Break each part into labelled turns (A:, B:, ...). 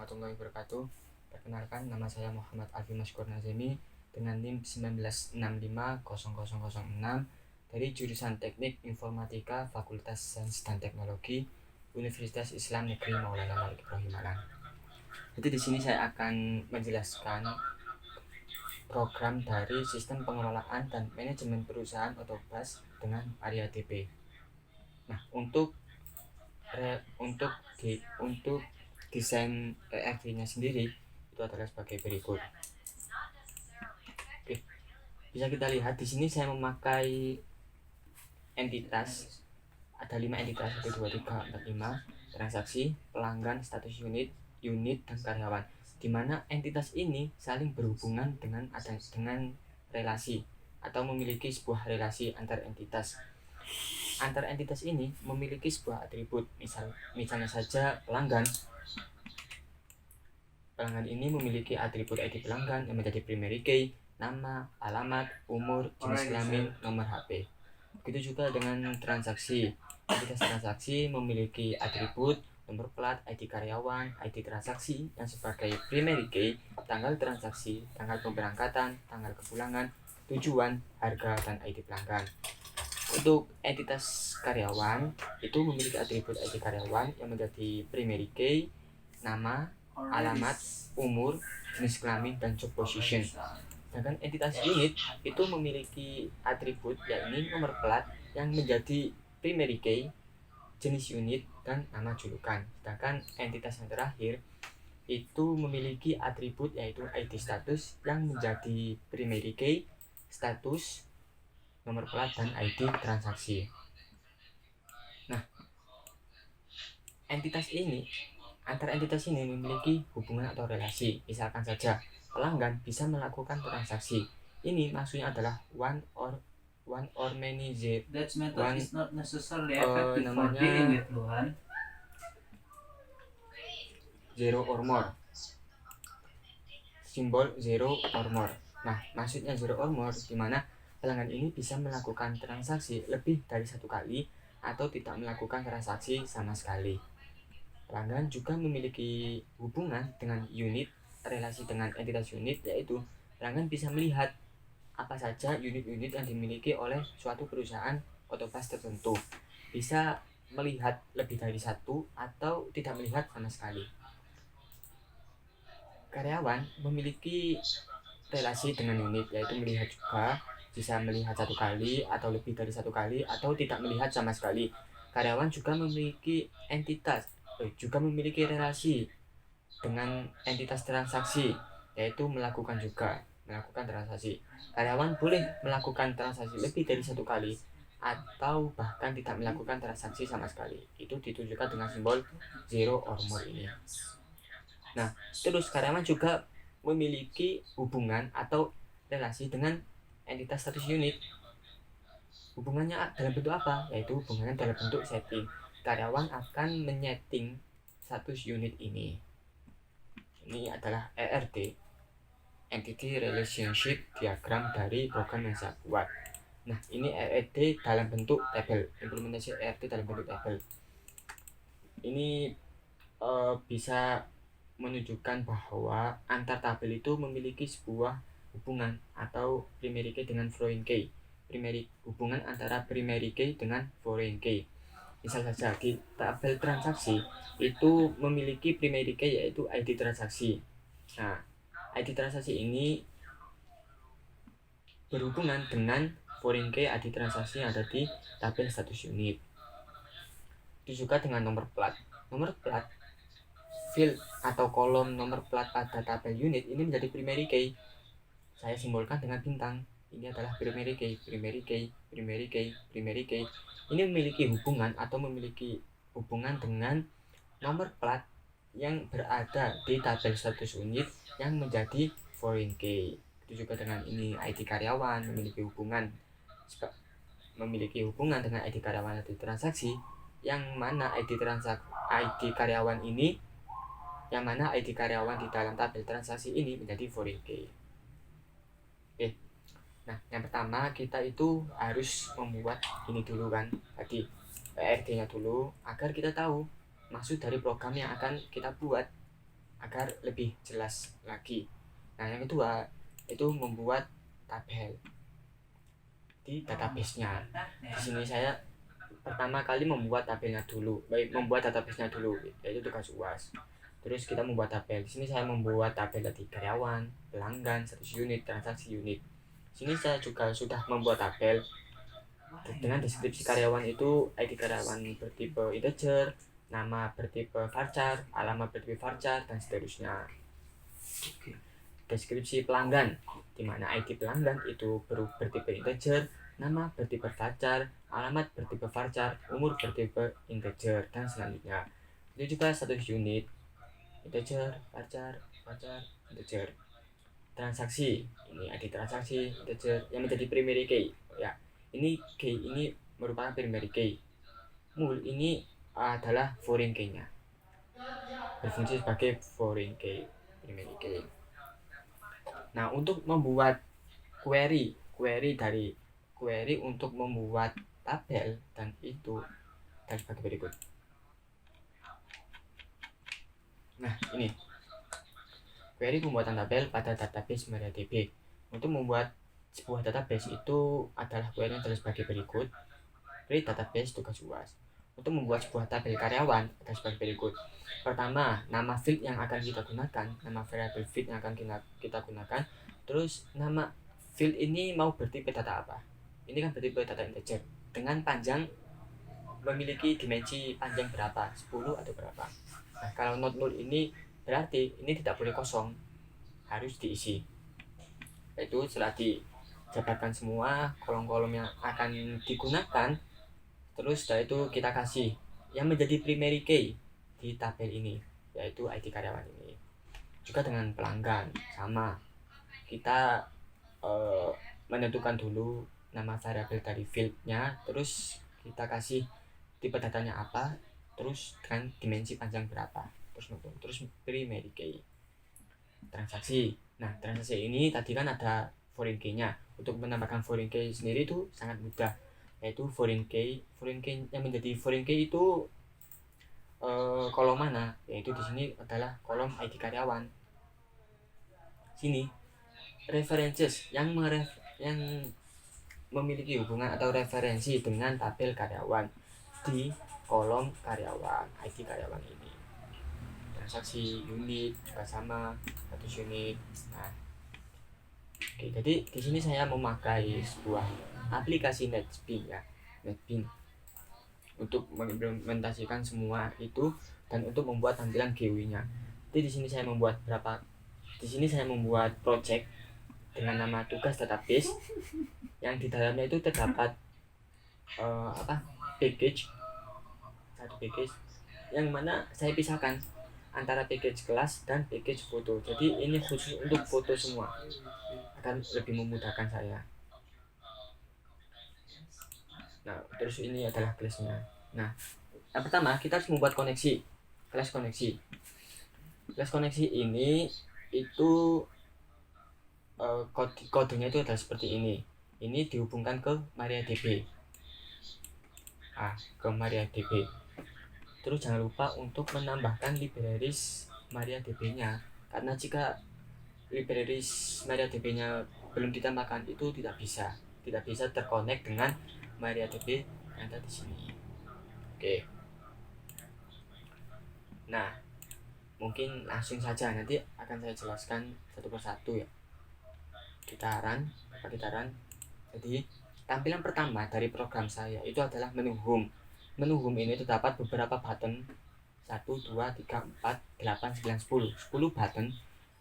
A: warahmatullahi wabarakatuh. Perkenalkan, nama saya Muhammad Alfi Maskur Nazemi dengan NIM 19650006 dari jurusan Teknik Informatika Fakultas Sains dan Teknologi Universitas Islam Negeri Maulana Malik Ibrahim Malang. Jadi di sini saya akan menjelaskan program dari Sistem Pengelolaan dan Manajemen Perusahaan atau BAS dengan MariaDB. Nah, untuk desain ERD-nya sendiri itu adalah sebagai berikut. Oke, bisa kita lihat di sini saya memakai entitas, ada 5 entitas, 1, 2, 3, 4, 5 transaksi, pelanggan, status unit dan karyawan, di mana entitas ini saling berhubungan dengan relasi atau memiliki sebuah relasi antar entitas. Antar entitas ini memiliki sebuah atribut, misalnya saja pelanggan ini memiliki atribut ID pelanggan yang menjadi primary key, nama, alamat, umur, jenis kelamin, nomor HP. Begitu juga dengan transaksi. Entitas transaksi memiliki atribut nomor plat, ID karyawan, ID transaksi yang sebagai primary key, tanggal transaksi, tanggal pemberangkatan, tanggal kepulangan, tujuan, harga, dan ID pelanggan. Untuk entitas karyawan itu memiliki atribut ID karyawan yang menjadi primary key, nama, alamat, umur, jenis kelamin, dan job position. Sedangkan entitas unit itu memiliki atribut yakni nomor plat yang menjadi primary key, jenis unit, dan nama julukan. Sedangkan entitas yang terakhir itu memiliki atribut yaitu ID status yang menjadi primary key, status, nomor plat, dan ID transaksi. Nah, antara entitas ini memiliki hubungan atau relasi. Misalkan saja pelanggan bisa melakukan transaksi. Ini maksudnya adalah one or many
B: That method is not necessarily effective for dealing with Luhan.
A: Zero or more. Simbol zero or more. Nah, maksudnya zero or more di mana pelanggan ini bisa melakukan transaksi lebih dari satu kali atau tidak melakukan transaksi sama sekali. Pelanggan juga memiliki hubungan dengan unit, relasi dengan entitas unit, yaitu pelanggan bisa melihat apa saja unit-unit yang dimiliki oleh suatu perusahaan atau BAS tertentu. Bisa melihat lebih dari satu atau tidak melihat sama sekali. Karyawan memiliki relasi dengan unit, yaitu melihat juga, bisa melihat satu kali atau lebih dari satu kali atau tidak melihat sama sekali. Karyawan juga memiliki relasi dengan entitas transaksi, yaitu melakukan transaksi. Karyawan boleh melakukan transaksi lebih dari satu kali atau bahkan tidak melakukan transaksi sama sekali. Itu ditunjukkan dengan simbol zero or more ini. Nah, terus karyawan juga memiliki hubungan atau relasi dengan entitas status unit. Hubungannya dalam bentuk apa? Yaitu hubungannya dalam bentuk setting. Karyawan akan menyeting status unit ini. Ini adalah ERD, Entity Relationship Diagram dari program yang saya buat. Nah, ini ERD dalam bentuk tabel, implementasi ERD dalam bentuk tabel. Ini bisa menunjukkan bahwa antar tabel itu memiliki sebuah hubungan atau primary key dengan foreign key. Hubungan antara primary key dengan foreign key. Misal saja di tabel transaksi itu memiliki primary key yaitu ID transaksi. Nah, ID transaksi ini berhubungan dengan foreign key ID transaksi yang ada di tabel status unit. Itu juga dengan nomor plat. Nomor plat field atau kolom nomor plat pada tabel unit ini menjadi primary key. Saya simbolkan dengan bintang. Ini adalah primary key. Ini memiliki hubungan dengan nomor plat yang berada di tabel status unit yang menjadi foreign key. Itu juga dengan ini ID karyawan memiliki hubungan dengan ID karyawan atau transaksi, yang mana ID karyawan di dalam tabel transaksi ini menjadi foreign key. Oke. Nah, yang pertama kita itu harus membuat ini dulu kan, tadi ERD-nya dulu, agar kita tahu maksud dari program yang akan kita buat agar lebih jelas lagi. Nah, yang kedua itu membuat tabel di database-nya. Di sini saya pertama kali membuat tabelnya dulu, membuat database-nya dulu, yaitu tugas UAS. Terus kita membuat tabel. Di sini saya membuat tabel tadi karyawan, pelanggan, status unit, transaksi unit. Di sini saya juga sudah membuat tabel dengan deskripsi karyawan itu ID karyawan bertipe integer, nama bertipe varchar, alamat bertipe varchar, dan seterusnya. Deskripsi pelanggan, di mana ID pelanggan itu bertipe integer, nama bertipe varchar, alamat bertipe varchar, umur bertipe integer, dan selanjutnya. Itu juga status unit, integer, varchar, integer. Transaksi, ini ID transaksi, integer, yang menjadi primary key. Ya, ini key ini merupakan primary key. Mul ini adalah foreign key-nya, berfungsi sebagai foreign key, primary key. Nah, untuk membuat query untuk membuat tabel dan itu dan sebagai berikut. Nah, ini query pembuatan tabel pada database MariaDB. Untuk membuat sebuah database itu adalah query yang sebagai berikut. Create database tugas UAS. Untuk membuat sebuah tabel karyawan adalah sebagai berikut. Pertama, nama field yang akan kita gunakan, nama variable field yang akan kita gunakan. Terus nama field ini mau bertipe data apa? Ini kan bertipe data integer dengan panjang, memiliki dimensi panjang berapa? 10 atau berapa? Nah, kalau not null ini berarti ini tidak boleh kosong, harus diisi. Itu setelah dijabarkan semua kolom-kolom yang akan digunakan, terus setelah itu kita kasih yang menjadi primary key di tabel ini, yaitu ID karyawan ini. Juga dengan pelanggan sama, kita menentukan dulu nama variabel dari fieldnya, terus kita kasih tipe datanya apa, terus dengan dimensi panjang berapa, terus primary key. Transaksi, nah transaksi ini tadi kan ada foreign key-nya. Untuk menambahkan foreign key sendiri itu sangat mudah, yaitu foreign key yang menjadi foreign key itu kolom mana, yaitu di sini adalah kolom ID karyawan. Sini references yang memiliki hubungan atau referensi dengan tabel karyawan di kolom karyawan, ID karyawan ini. Transaksi unit juga sama, status unit. Nah, oke, jadi di sini saya memakai sebuah aplikasi NetBeans ya, NetBeans untuk mengimplementasikan semua itu dan untuk membuat tampilan GUI-nya. Jadi di sini saya membuat project dengan nama tugas database yang di dalamnya itu terdapat satu package yang mana saya pisahkan antara package kelas dan package foto. Jadi ini khusus untuk foto semua, akan lebih memudahkan saya. Nah, terus ini adalah kelasnya. Nah, yang pertama kita harus membuat koneksi, kelas koneksi. Kelas koneksi ini itu kodenya itu adalah seperti ini. Ini dihubungkan ke MariaDB. Ke MariaDB. Terus jangan lupa untuk menambahkan libraries MariaDB-nya, karena jika libraries MariaDB-nya belum ditambahkan itu tidak bisa terkonek dengan MariaDB yang ada di sini. Oke. Nah, mungkin langsung saja, nanti akan saya jelaskan satu persatu ya. Gitaran. Jadi tampilan pertama dari program saya itu adalah menu home. Menu home ini terdapat beberapa button 1, 2, 3, 4, 8, 9, 10 button,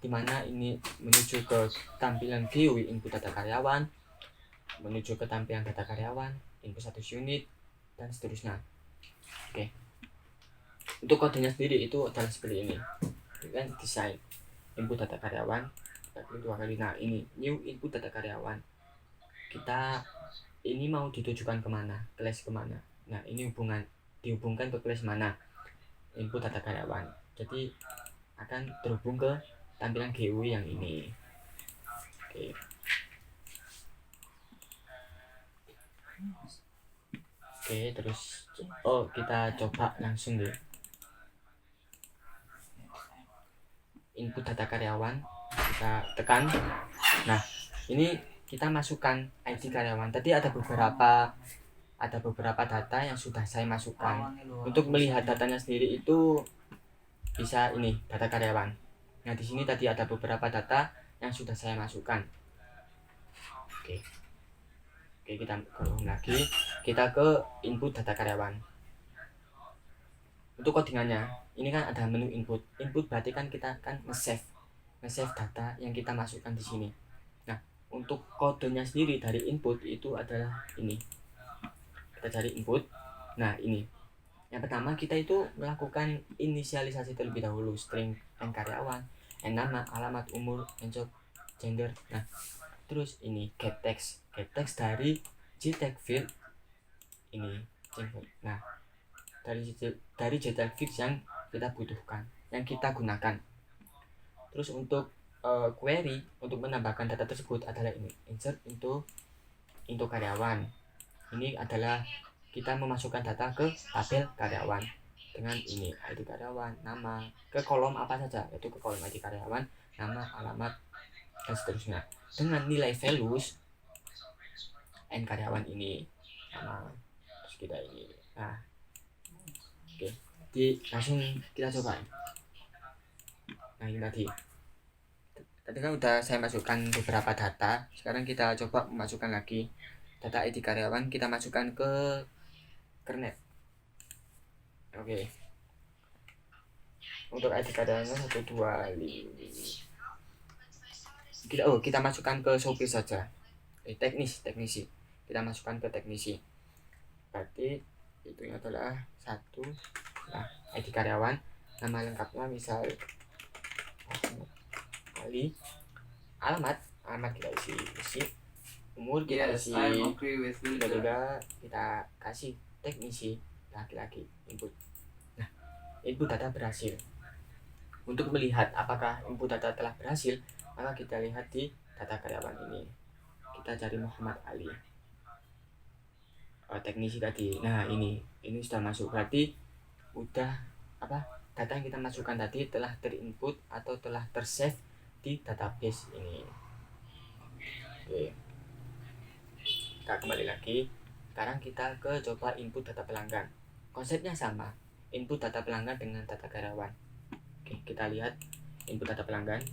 A: dimana ini menuju ke tampilan GUI input data karyawan, menuju ke tampilan data karyawan, input status unit, dan seterusnya. Oke. Untuk kodenya sendiri itu adalah seperti ini. Kan desain input data karyawan, dua kali. Nah, ini new input data karyawan. Kita ini mau ditujukan kemana, kelas kemana. Nah, ini dihubungkan ke kelas mana, input data karyawan. Jadi akan terhubung ke tampilan GUI yang ini. Oke, terus kita coba langsung deh. input data karyawan, kita tekan. Nah, ini kita masukkan ID karyawan. Tadi ada beberapa data yang sudah saya masukkan. Untuk melihat datanya sendiri itu bisa ini data karyawan. Nah, di sini tadi ada beberapa data yang sudah saya masukkan. Oke, kita ulang lagi. Kita ke input data karyawan. Untuk codingannya, ini kan ada menu input. Input berarti kan kita akan nge-save data yang kita masukkan di sini. Nah, untuk kodenya sendiri dari input itu adalah ini. Kita cari input. Nah, ini. Yang pertama kita itu melakukan inisialisasi terlebih dahulu, string and karyawan, and nama, alamat, umur, and job, gender. Nah, terus ini get text dari JTAG field ini. Nah, dari JTAG field yang kita butuhkan, yang kita gunakan. Terus untuk query untuk menambahkan data tersebut adalah ini, insert into karyawan. Ini adalah kita memasukkan data ke tabel karyawan dengan ini ID karyawan, nama, ke kolom apa saja, yaitu ke kolom ID karyawan, nama, alamat, dan seterusnya, dengan nilai values n karyawan ini sama. Terus kita ini. Nah, oke, langsung kita coba. Nah, ini tadi kan udah saya masukkan beberapa data. Sekarang kita coba memasukkan lagi data ID karyawan, kita masukkan ke Kernet. Oke. Untuk ID karyawannya 125. Kita masukkan ke Shopee saja. Teknisi. Kita masukkan ke teknisi. Berarti itu adalah 1. Nah, ID karyawan, nama lengkapnya misal Ali. Alamat kita isi. Umur kita isi. Kita kasih teknisi laki-laki input. Nah, input data berhasil. Untuk melihat apakah input data telah berhasil, maka kita lihat di data karyawan ini. Kita cari Muhammad Ali. Teknisi tadi. Nah, ini sudah masuk. Berarti udah data yang kita masukkan tadi telah terinput atau telah tersave di database ini. Oke. Kita kembali lagi. Sekarang kita coba input data pelanggan. Konsepnya sama, input data pelanggan dengan data karyawan. Oke, kita lihat input data pelanggan.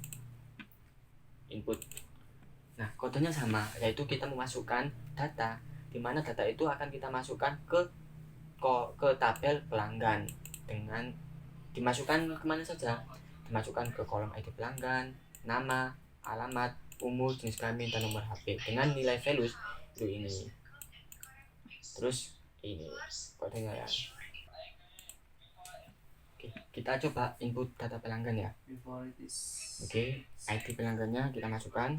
A: Input. Nah, kodenya sama, yaitu kita memasukkan data, di mana data itu akan kita masukkan ke tabel pelanggan dengan dimasukkan kemana saja. Dimasukkan ke kolom ID pelanggan, nama, alamat, umur, jenis kelamin, dan nomor HP dengan nilai values itu ini. Terus ini kodenya ya. Oke, kita coba input data pelanggan ya. Oke, ID pelanggannya kita masukkan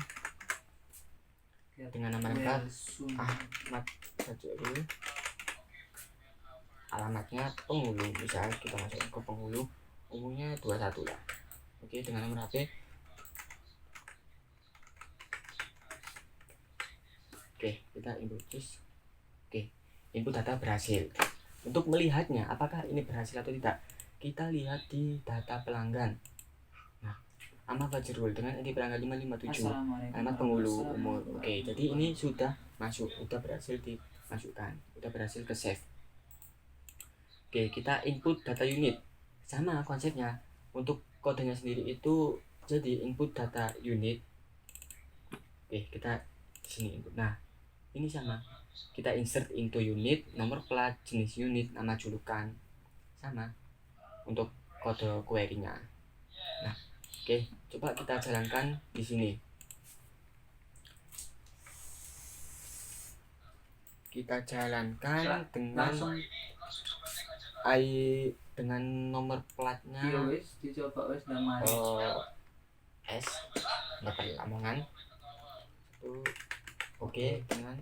A: dengan nama lengkap Ahmad Fajrul. Alamatnya Penghulu, misal kita masukkan ke Penghulu, umurnya 21 lah. Oke, dengan nomor HP. Oke, kita input terus. Oke, input data berhasil. Untuk melihatnya apakah ini berhasil atau tidak, kita lihat di data pelanggan. Nah, Ahmad Fajrul dengan ID pelanggan 557, alamat Penghulu, umur. Oke, jadi ini sudah masuk, sudah berhasil dimasukkan, sudah berhasil ke save. Oke, kita input data unit. Sama konsepnya. Untuk kodenya sendiri itu jadi input data unit. Oke, kita di sini input. Nah, ini sama. Kita insert into unit, nomor plat, jenis unit, nama julukan. Sama untuk kode query-nya. Nah, oke, coba kita jalankan di sini. Kita jalankan dengan nomor platnya S dapat lamongan. Oke, dengan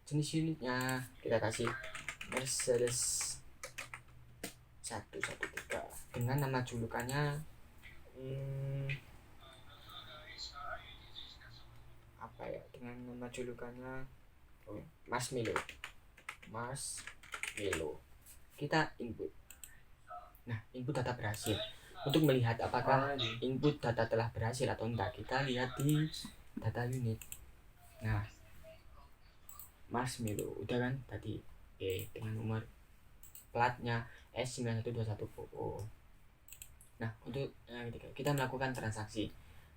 A: jenis unitnya kita kasih Mercedes 113 dengan nama julukannya apa ya, dengan nama julukannya Mas Milo. Kita input. Nah, input data berhasil. untuk melihat apakah input data telah berhasil atau enggak, kita lihat di data unit. Nah, Marshmallow udah kan tadi, dengan nomor platnya S9121PO. Nah, untuk yang ketiga kita melakukan transaksi.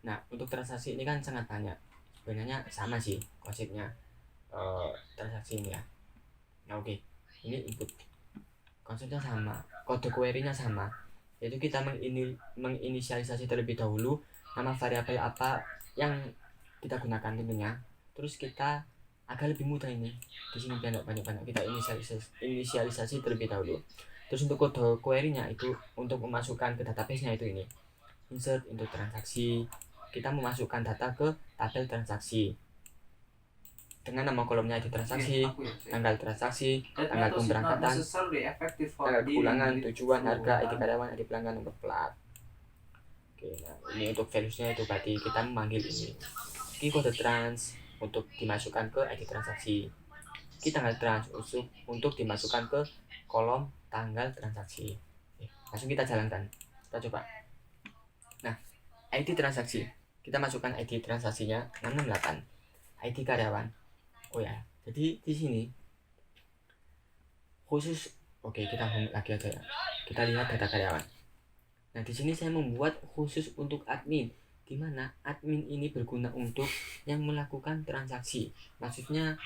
A: Nah, untuk transaksi ini kan sangat banyak, sebenarnya sama sih konsepnya, transaksi ini ya. Nah, oke, ini input, konsepnya sama, kode query-nya sama, yaitu kita menginisialisasi terlebih dahulu nama variabel apa yang kita gunakan tentunya. Terus kita agak lebih mudah ini di sini, banyak kita inisialisasi terlebih dahulu. Terus untuk kode query-nya itu untuk memasukkan ke database-nya itu ini insert into transaksi, kita memasukkan data ke tabel transaksi dengan nama kolomnya ID transaksi, tanggal transaksi, tanggal pemberangkatan, tanggal kepulangan, tujuan, harga, ID karyawan, ID pelanggan, nomor plat. Oke, nah ini untuk values-nya itu berarti kita memanggil ini kode trans untuk dimasukkan ke ID transaksi, tanggal trans untuk dimasukkan ke kolom tanggal transaksi. Langsung kita jalankan, kita coba. Nah, ID transaksi, kita masukkan ID transaksinya 668, ID karyawan. Oh ya, jadi di sini khusus, oke, kita home lagi aja ya. Kita lihat data karyawan. Nah, di sini saya membuat khusus untuk admin, di mana admin ini berguna untuk yang melakukan transaksi. Maksudnya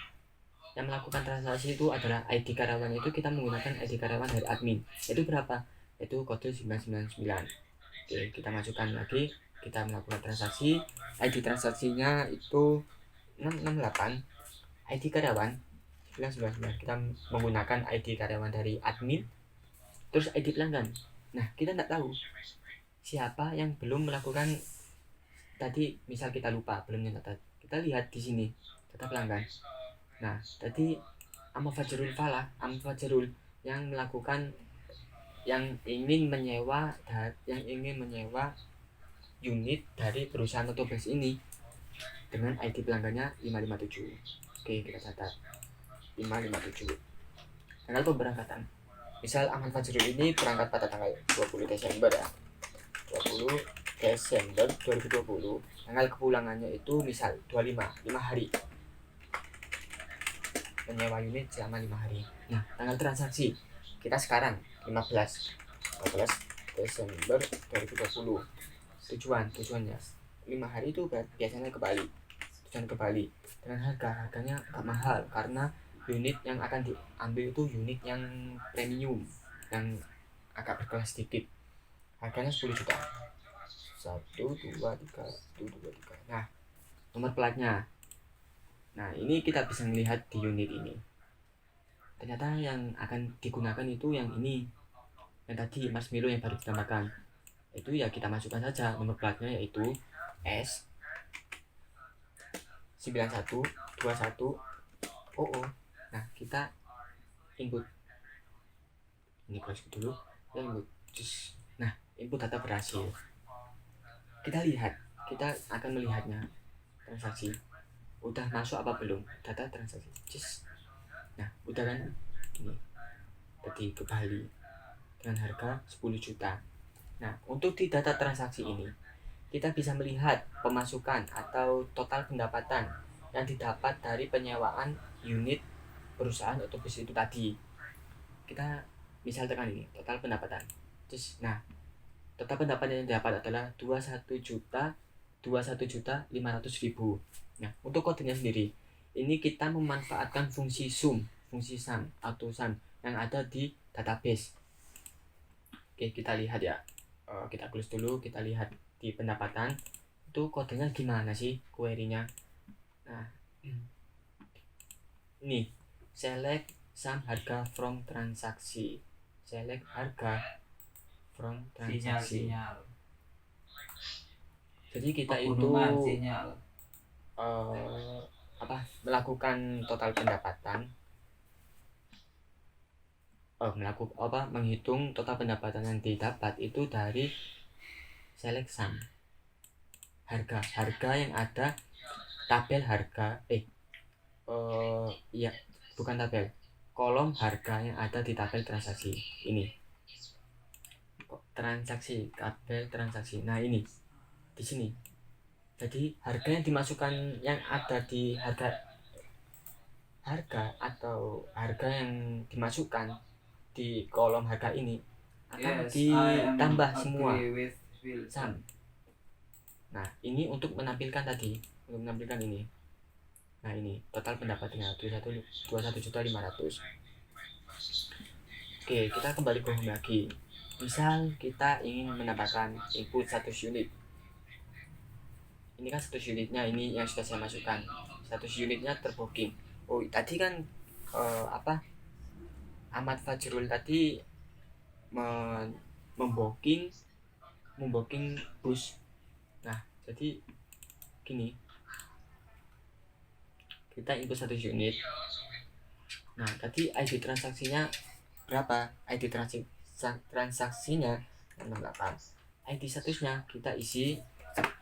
A: yang melakukan transaksi itu adalah ID karyawan, itu kita menggunakan ID karyawan dari admin. Itu berapa? Itu kode 999. Oke, kita masukkan lagi, kita melakukan transaksi. ID transaksinya itu 668. ID karyawan 999, kita menggunakan ID karyawan dari admin. Terus ID pelanggan, nah kita tidak tahu siapa yang belum melakukan tadi, misal kita lupa belum nyatat, kita lihat di sini data pelanggan. Nah tadi Ahmad Fajrul yang melakukan, yang ingin menyewa unit dari perusahaan Autobase ini dengan ID pelanggannya 557. Oke, kita catat 557. Tanggal pemberangkatan, misal Ahmad Fajrul ini berangkat pada tanggal 20 Desember ya, 20 Desember 2020. Tanggal kepulangannya itu misal 25, 5 hari, menyewa unit selama 5 hari. Nah, tanggal transaksi kita sekarang 15 Desember 2020. Tujuannya 5 hari itu biasanya ke Bali, tujuan ke Bali. Dengan harganya gak mahal, karena unit yang akan diambil itu unit yang premium, yang agak berkelas sedikit. Harganya 10 juta. 1, 2, 3. Nah, nomor platnya. Nah, ini kita bisa melihat di unit ini. Ternyata yang akan digunakan itu yang ini, yang tadi Marshmallow yang baru ditambahkan. Itu ya kita masukkan saja nomor platnya, yaitu S9121OO. Nah, kita input ini close dulu, kita input. Nah, input data berhasil. Kita lihat, kita akan melihatnya transaksi udah masuk apa belum, data transaksi. Nah, udah kan, ini tadi ke Bali dengan harga 10 juta. Nah, untuk di data transaksi ini kita bisa melihat pemasukan atau total pendapatan yang didapat dari penyewaan unit perusahaan Autobase itu tadi. Kita misal tekan ini total pendapatan. Nah, total pendapatan yang didapat adalah 21.500.000. Nah, untuk kodenya sendiri, ini kita memanfaatkan fungsi sum auto sum yang ada di database. Oke, kita lihat ya. Kita close dulu, kita lihat di pendapatan itu kodenya gimana sih query-nya. Nah, ini select sum harga from transaksi. Select harga from transaksi.
B: Sinyal.
A: Jadi kita
B: Penggunaan
A: itu
B: sinyal.
A: Melakukan total pendapatan, menghitung total pendapatan yang didapat itu dari select sum harga yang ada tabel harga bukan tabel, kolom harga yang ada di tabel transaksi ini. transaksi, tabel transaksi. Nah ini di sini. Jadi harga yang dimasukkan yang ada di harga atau harga yang dimasukkan di kolom harga ini akan
B: Yes, I am
A: ditambah semua
B: agree with Wilson.
A: sum. Nah ini untuk menampilkan tadi, untuk menampilkan ini. Nah ini total pendapatnya 21.500.000. Oke, kita kembali ke home lagi. Misal kita ingin mendapatkan input 100 unit. Ini kan 100 unitnya ini yang sudah saya masukkan. 100 unitnya terbooking. Oh, tadi kan Ahmad Fajrul tadi membooking bus. Nah, jadi gini. Kita input 1 unit. Nah, tadi ID transaksinya berapa? ID transaksinya 68. ID statusnya kita isi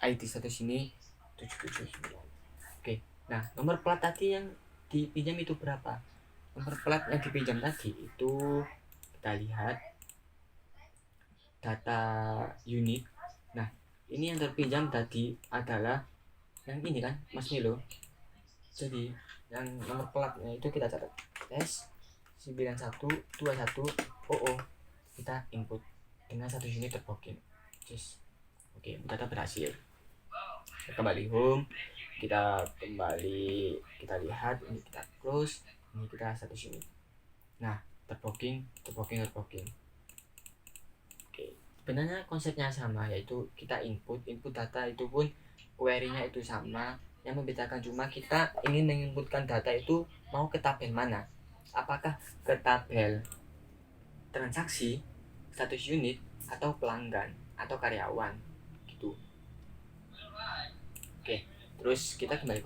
A: ID status ini 779. Oke. Nah, nomor plat tadi yang dipinjam itu berapa? Nomor plat yang dipinjam tadi itu kita lihat data unit. Nah, ini yang terpinjam tadi adalah yang ini kan, Mas Milo. Jadi, yang nomor platnya itu kita catat S9121OO. Kita input dengan 1 unit terbooking. Just oke, data berhasil. Kembali home, kita lihat, ini kita close, ini kita 1 unit. Nah, terbooking. Oke, sebenarnya konsepnya sama, yaitu kita input data itu pun query-nya itu sama. Yang membedakan cuma kita ingin menginputkan data itu mau ke tabel mana, apakah ke tabel transaksi, status unit, atau pelanggan, atau karyawan gitu. Oke, terus kita kembali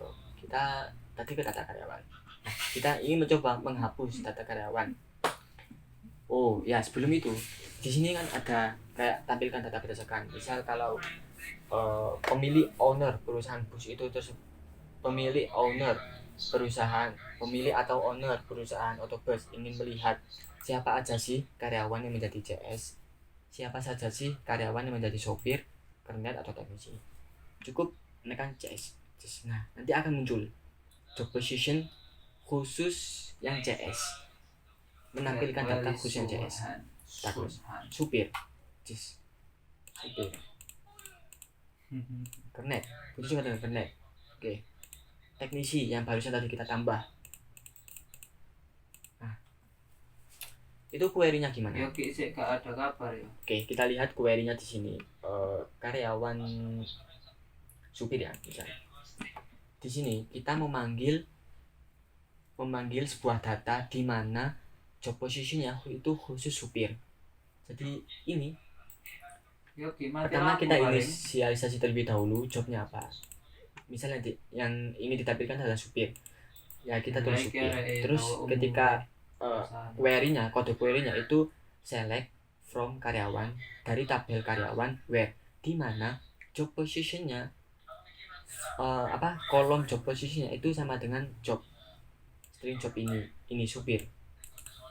A: tadi ke data karyawan. Nah, kita ingin mencoba menghapus data karyawan. Oh ya, sebelum itu di sini kan ada kayak tampilkan data berdasarkan. Misal kalau pemilik perusahaan bus itu pemilik perusahaan otobus ingin melihat siapa aja sih karyawan yang menjadi CS, siapa saja sih karyawan yang menjadi sopir, kernet atau teknisi. Cukup menekan CS. Nah, nanti akan muncul job position khusus yang CS, menampilkan data khusus yang CS. Terus supir, kernet, khusus juga dengan kernet. Oke, teknisi yang barusan tadi kita tambah. Nah, itu query-nya gimana?
B: Ya Ki, sik gak ada kabar ya.
A: Oke, kita lihat query-nya di sini. Karyawan supir ya, misalnya. Di sini kita memanggil sebuah data di mana job position-nya itu khusus supir. Jadi ini
B: Ya gimana?
A: pertama kita inisialisasi terlebih dahulu jobnya apa. Misalnya yang ingin ditampilkan adalah supir. Ya kita tulis supir. Terus ketika query-nya, kode query-nya itu select from karyawan dari tabel karyawan where, di mana job position-nya kolom job position-nya itu sama dengan job string job ini supir.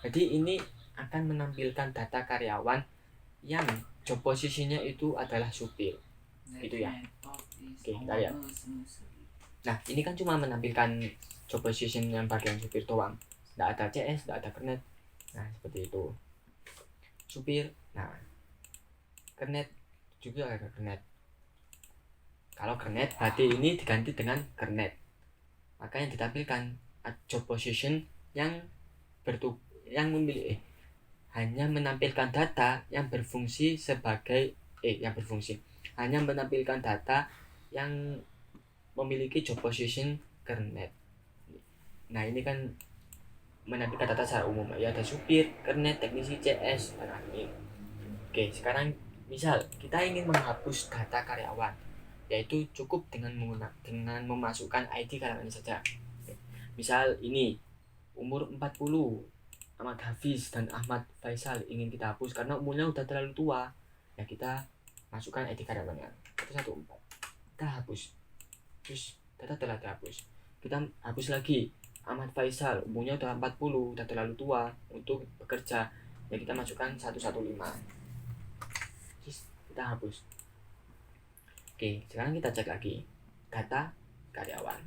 A: Jadi ini akan menampilkan data karyawan yang job position-nya itu adalah supir. Gitu ya. Oke, kita lihat. Nah, ini kan cuma menampilkan job position yang bagian supir doang. Tidak ada CS, tidak ada kernet. Nah, seperti itu. Supir. Nah, kernet juga ada kernet. Kalau kernet berarti ini diganti dengan kernet. Maka yang ditampilkan job position yang hanya menampilkan data yang berfungsi hanya menampilkan data yang memiliki job position kernet. Nah, ini kan menampilkan data secara umum, ya ada supir, kernet, teknisi, CS, dan admin. Oke, sekarang misal kita ingin menghapus data karyawan, yaitu cukup dengan memasukkan ID karyawan saja. Oke. Misal ini umur 40, Ahmad Hafiz dan Ahmad Faisal ingin kita hapus karena umurnya udah terlalu tua. Ya kita masukkan ID karyawannya 114. Kita hapus. Terus data telah dihapus. Kita hapus lagi. Ahmad Faisal umurnya udah 40, udah terlalu tua untuk bekerja. Ya kita masukkan 115. kita hapus. Oke, sekarang kita cek lagi data karyawan.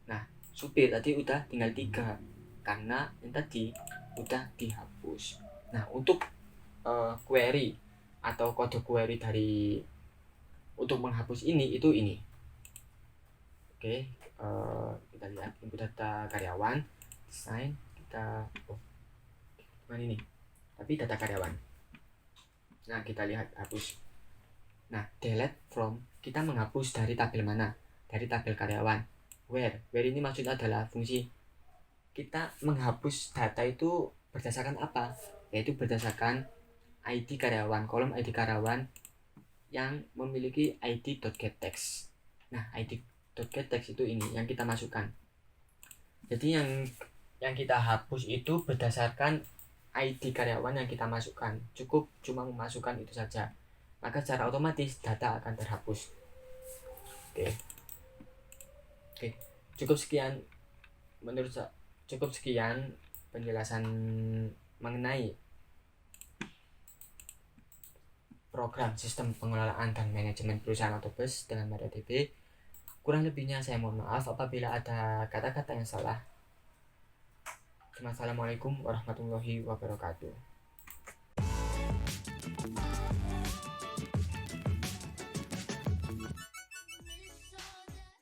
A: Nah, supir tadi udah tinggal 3 karena yang tadi udah dihapus. Nah, untuk query atau kode query dari untuk menghapus ini itu ini. Oke, kita lihat input data karyawan, desain kita mana ini? Tapi data karyawan. Nah, kita lihat hapus. Nah, delete from kita menghapus dari tabel mana? Dari tabel karyawan. Where ini maksudnya adalah fungsi kita menghapus data itu berdasarkan apa? Yaitu berdasarkan ID karyawan, kolom ID karyawan yang memiliki id.getText. Nah, id.getText itu ini yang kita masukkan. Jadi yang kita hapus itu berdasarkan ID karyawan yang kita masukkan. Cukup cuma memasukkan itu saja. Maka secara otomatis data akan terhapus. Oke. Cukup sekian penjelasan mengenai program sistem pengelolaan dan manajemen perusahaan atau BES dengan MariaDB. Kurang lebihnya saya mohon maaf apabila ada kata-kata yang salah. Assalamualaikum warahmatullahi wabarakatuh.